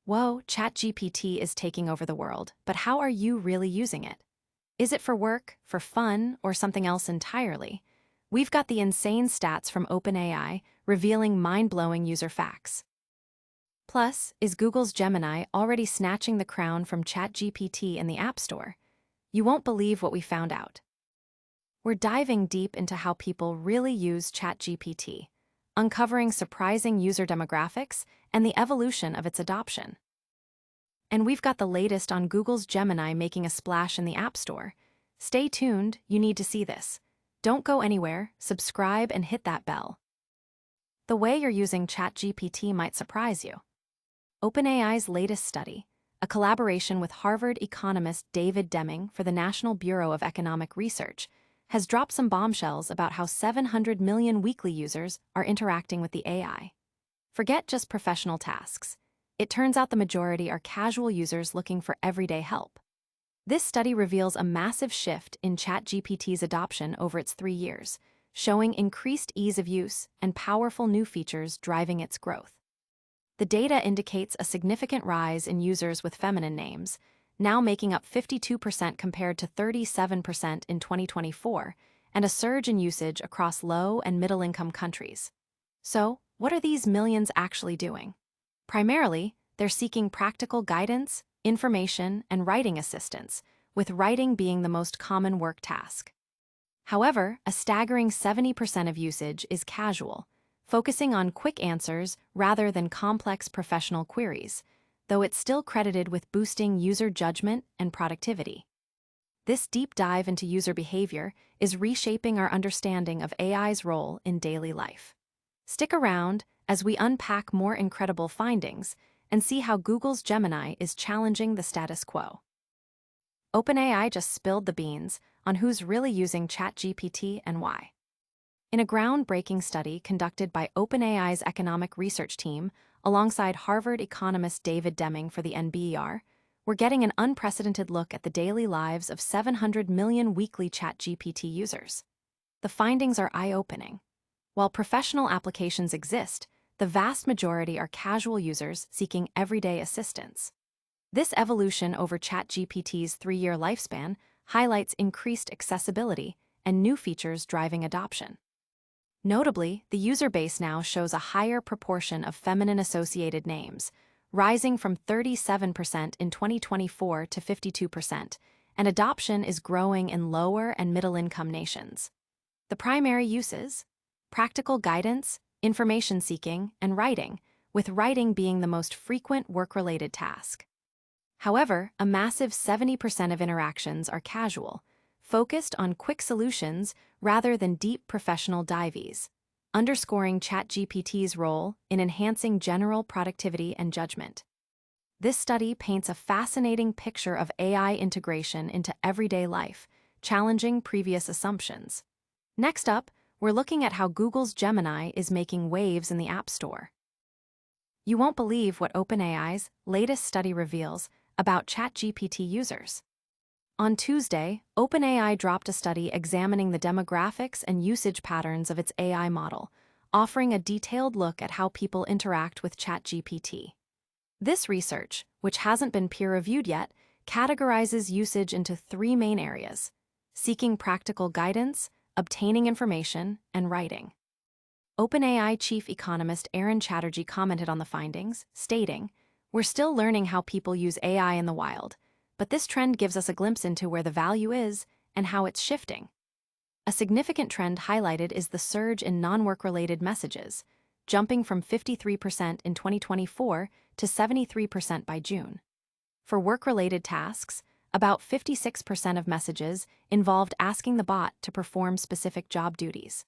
Whoa, ChatGPT is taking over the world, but how are you really using it? Is it for work, for fun, or something else entirely? We've got the insane stats from OpenAI revealing mind-blowing user facts. Plus, is Google's Gemini already snatching the crown from ChatGPT in the App Store? You won't believe what we found out. We're diving deep into how people really use ChatGPT, uncovering surprising user demographics and the evolution of its adoption. And we've got the latest on Google's Gemini making a splash in the App Store. Stay tuned, you need to see this. Don't go anywhere, subscribe and hit that bell. The way you're using ChatGPT might surprise you. OpenAI's latest study, a collaboration with Harvard economist David Deming for the National Bureau of Economic Research, has dropped some bombshells about how 700 million weekly users are interacting with the AI. Forget just professional tasks. It turns out the majority are casual users looking for everyday help. This study reveals a massive shift in ChatGPT's adoption over its 3 years, showing increased ease of use and powerful new features driving its growth. The data indicates a significant rise in users with feminine names, now making up 52% compared to 37% in 2024, and a surge in usage across low and middle-income countries. So, what are these millions actually doing? Primarily, they're seeking practical guidance, information, and writing assistance, with writing being the most common work task. However, a staggering 70% of usage is casual, focusing on quick answers rather than complex professional queries, though it's still credited with boosting user judgment and productivity. This deep dive into user behavior is reshaping our understanding of AI's role in daily life. Stick around as we unpack more incredible findings and see how Google's Gemini is challenging the status quo. OpenAI just spilled the beans on who's really using ChatGPT and why. In a groundbreaking study conducted by OpenAI's economic research team alongside Harvard economist David Deming for the NBER, we're getting an unprecedented look at the daily lives of 700 million weekly ChatGPT users. The findings are eye-opening. While professional applications exist, the vast majority are casual users seeking everyday assistance. This evolution over ChatGPT's 3-year lifespan highlights increased accessibility and new features driving adoption. Notably, the user base now shows a higher proportion of feminine-associated names, rising from 37% in 2024 to 52%, and adoption is growing in lower and middle-income nations. The primary uses: practical guidance, information seeking, and writing, with writing being the most frequent work-related task. However, a massive 70% of interactions are casual, focused on quick solutions rather than deep professional dives, underscoring ChatGPT's role in enhancing general productivity and judgment. This study paints a fascinating picture of AI integration into everyday life, challenging previous assumptions. Next up, we're looking at how Google's Gemini is making waves in the App Store. You won't believe what OpenAI's latest study reveals about ChatGPT users. On Tuesday, OpenAI dropped a study examining the demographics and usage patterns of its AI model, offering a detailed look at how people interact with ChatGPT. This research, which hasn't been peer-reviewed yet, categorizes usage into 3 main areas: seeking practical guidance, obtaining information, and writing. OpenAI chief economist Aaron Chatterjee commented on the findings, stating, "We're still learning how people use AI in the wild, but this trend gives us a glimpse into where the value is and how it's shifting." A significant trend highlighted is the surge in non-work-related messages, jumping from 53% in 2024 to 73% by June. For work-related tasks, about 56% of messages involved asking the bot to perform specific job duties.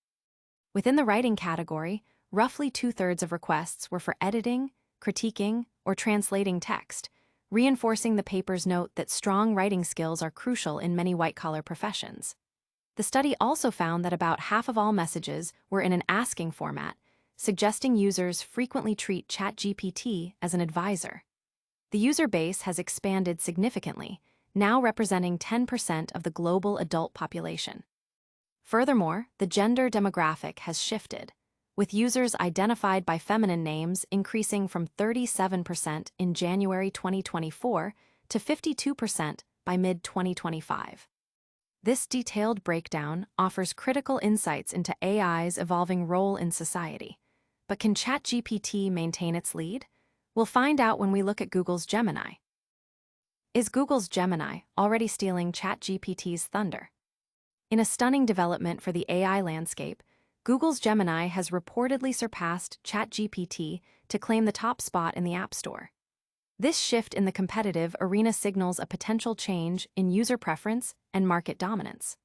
Within the writing category, roughly 2/3 of requests were for editing, critiquing, or translating text, reinforcing the paper's note that strong writing skills are crucial in many white-collar professions. The study also found that about half of all messages were in an asking format, suggesting users frequently treat ChatGPT as an advisor. The user base has expanded significantly, now representing 10% of the global adult population. Furthermore, the gender demographic has shifted. with users identified by feminine names increasing from 37% in January 2024 to 52% by mid-2025. This detailed breakdown offers critical insights into AI's evolving role in society. But can ChatGPT maintain its lead? We'll find out when we look at Google's Gemini. Is Google's Gemini already stealing ChatGPT's thunder? In a stunning development for the AI landscape, Google's Gemini has reportedly surpassed ChatGPT to claim the top spot in the App Store. This shift in the competitive arena signals a potential change in user preference and market dominance.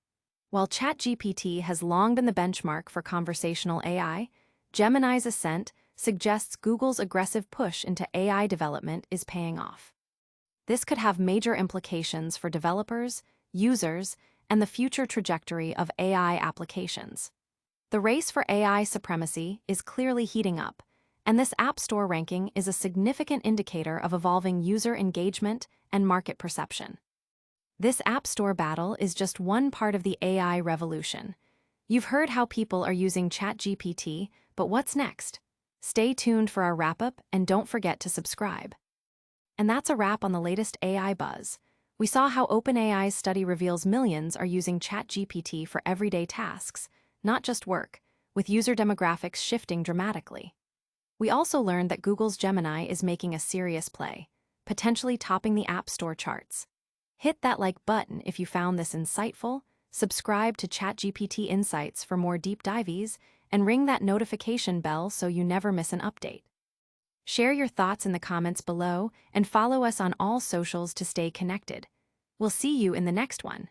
While ChatGPT has long been the benchmark for conversational AI, Gemini's ascent suggests Google's aggressive push into AI development is paying off. This could have major implications for developers, users, and the future trajectory of AI applications. The race for AI supremacy is clearly heating up, and this App Store ranking is a significant indicator of evolving user engagement and market perception. This App Store battle is just one part of the AI revolution. You've heard how people are using ChatGPT, but what's next? Stay tuned for our wrap-up and don't forget to subscribe. And that's a wrap on the latest AI buzz. We saw how OpenAI's study reveals millions are using ChatGPT for everyday tasks, not just work, with user demographics shifting dramatically. We also learned that Google's Gemini is making a serious play, potentially topping the App Store charts. Hit that like button if you found this insightful, subscribe to ChatGPT Insights for more deep dives, and ring that notification bell so you never miss an update. Share your thoughts in the comments below and follow us on all socials to stay connected. We'll see you in the next one.